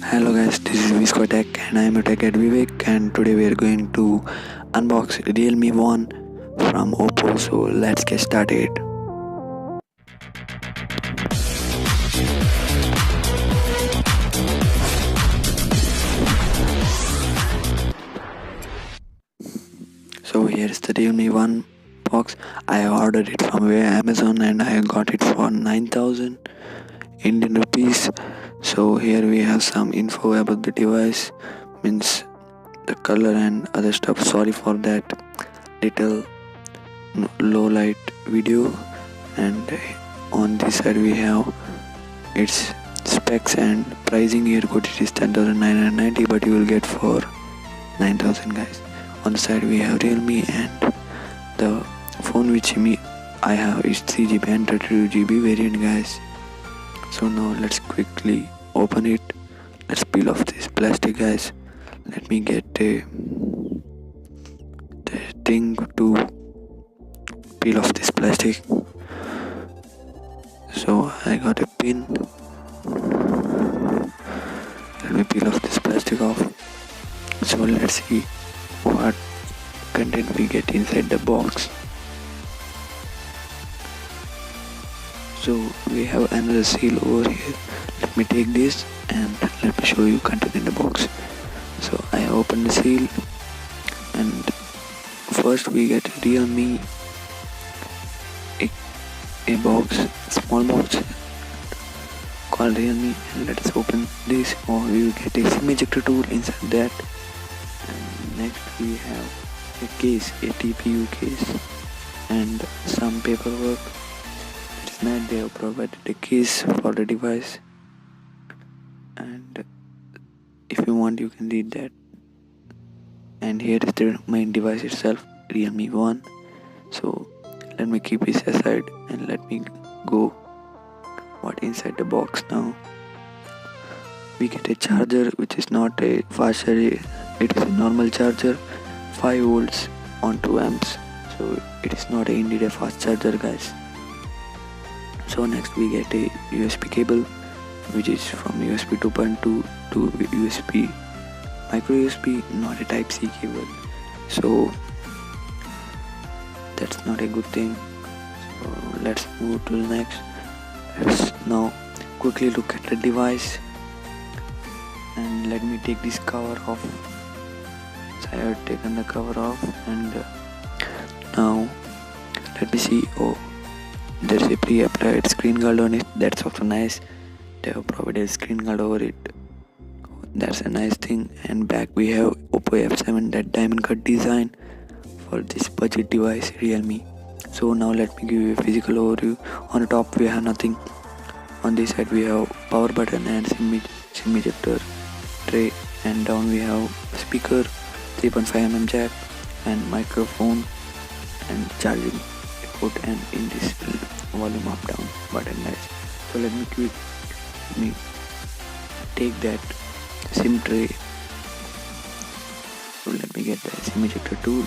Hello guys, this is Vsquare Tech and I am a tech at Vivek, and today we are going to unbox Realme 1 from Oppo. So let's get started. So here's the Realme 1 box. I ordered it from Amazon and I got it for 9,000 Indian rupees. So here we have some info about the device, means the color and other stuff. Sorry for that little low light video. And on this side we have its specs and pricing. Here code it is 10,990, but you will get for 9,000 guys. On the side we have Realme, and the phone which I have is 3GB and 32GB variant guys. So now let's quickly open it. Let's peel off this plastic guys. Let me get the thing to peel off this plastic. So I got a pin. Let me peel off this plastic off. So let's see what content we get inside the box. So we have another seal over here. Let me take this and let me show you content in the box. So I open the seal, and first we get Realme, a box, small box called Realme, and let's open this. Or we will get a SIM ejector tool inside that. And next we have a case, a TPU case, and some paperwork. It's not they have provided a case for the device, and if you want you can read that. And here is the main device itself, Realme 1. So let me keep this aside and let me go what inside the box now. We get a charger which is not a fast charger, it is a normal charger, 5 volts on 2 amps. So it is not indeed a fast charger guys. So next we get a USB cable which is from USB 2.2 to USB micro USB, not a type C cable. So that's not a good thing. So let's move to the next. Let's now quickly look at the device, and let me take this cover off. So I have taken the cover off, and now let me see. Oh, there's a pre-applied screen guard on it. That's also nice. They have provided a screen guard over it. That's a nice thing. And back we have Oppo F7, that diamond cut design for this budget device Realme. So now let me give you a physical overview. On the top we have nothing. On this side we have power button and SIM ejector tray, and down we have speaker, 3.5mm jack, and microphone and charging port, and in this volume up down button guys. So let me take that SIM tray. So let me get the SIM ejector tool.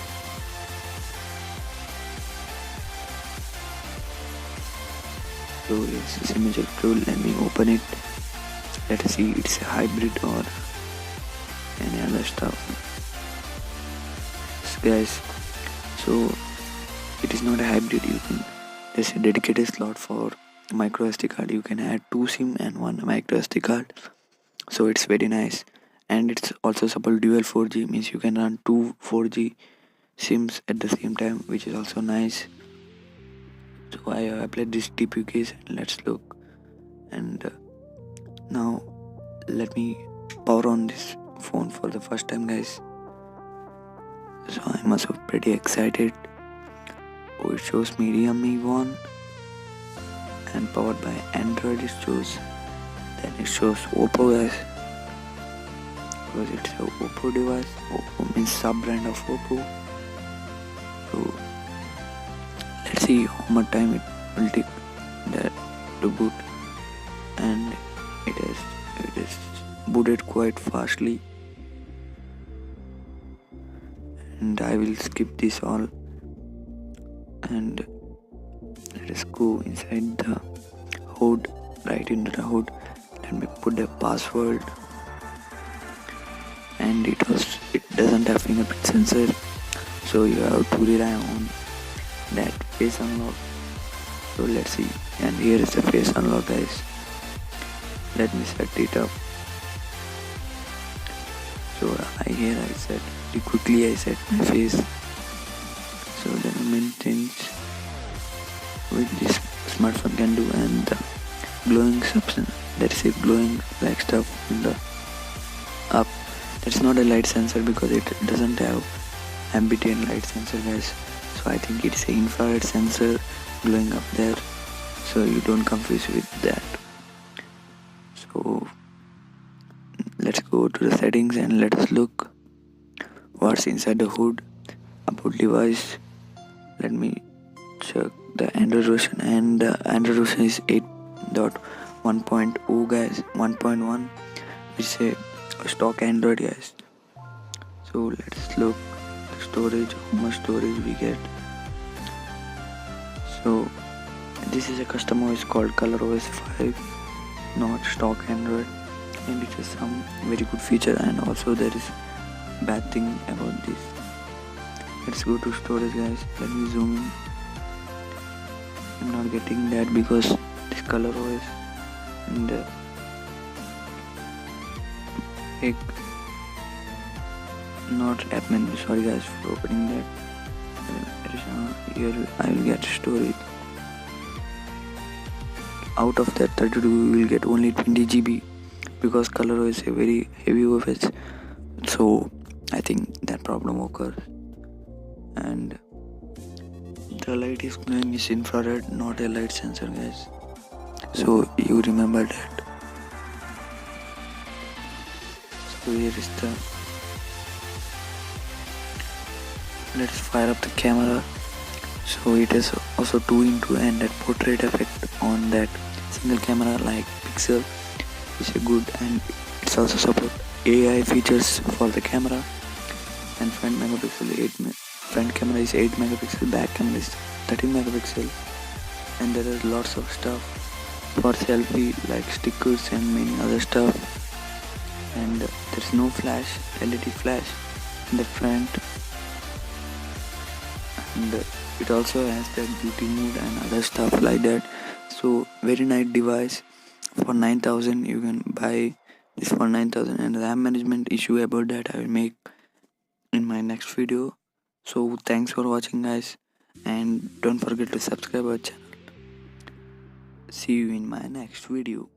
So yes, SIM ejector tool. Let me open it. Let us see it's a hybrid or any other stuff. So guys, so it is not a hybrid. There's a dedicated slot for micro SD card. You can add 2 SIM and 1 micro SD card. So it's very nice, and it's also support dual 4G, means you can run 2 4G SIMs at the same time, which is also nice. So I have applied this TPU case, and let's look. And now let me power on this phone for the first time guys. So I'm also pretty excited. Oh, it shows me Realme 1 and powered by Android it shows. Then it shows Oppo guys, because it's a Oppo device. Oppo means sub-brand of Oppo. So let's see how much time it will take that to boot, and it is booted quite fastly. And I will skip this all, and let us go inside the hood, right into the hood. Let me put the password and it doesn't have fingerprint sensor, so you have to rely on that face unlock. So let's see, and here is the face unlock, guys. Let me set it up. So here I set it quickly. I set my face. So there are many things which this smartphone can do, and the glowing substance, that is a glowing like stuff in the up. That's not a light sensor because it doesn't have ambient light sensor, guys. So I think it's an infrared sensor glowing up there, so you don't confuse with that. So let's go to the settings and let us look what's inside the hood about device. Let me check the Android version, and the Android version is 8.1.0, guys. 1.1 is a stock Android, guys. So let's look the storage, how much storage we get. So this is a custom OS called ColorOS 5, not stock Android, and it has some very good feature, and also there is bad thing about this. Let's go to storage, guys. Let me zoom in. I'm not getting that because this ColorOS and not admin. Sorry guys for opening that. Here I will get storage. Out of that 32, we will get only 20 GB because ColorOS is a very heavy OS. So I think that problem occurs. And the light is glowing is infrared, not a light sensor, guys. So you remember that. So here is the. Let's fire up the camera. So it is also 2:2, and that portrait effect on that single camera like pixel is a good, and it's also support AI features for the camera. And front camera is 8 megapixel, back camera is 13 megapixel, and there is lots of stuff for selfie like stickers and many other stuff. And there's no flash, LED flash in the front, and it also has the beauty mode and other stuff like that. So very nice device. For 9,000 you can buy this for 9,000, and RAM management issue about that I will make in my next video. So thanks for watching, guys, and don't forget to subscribe our channel. See you in my next video.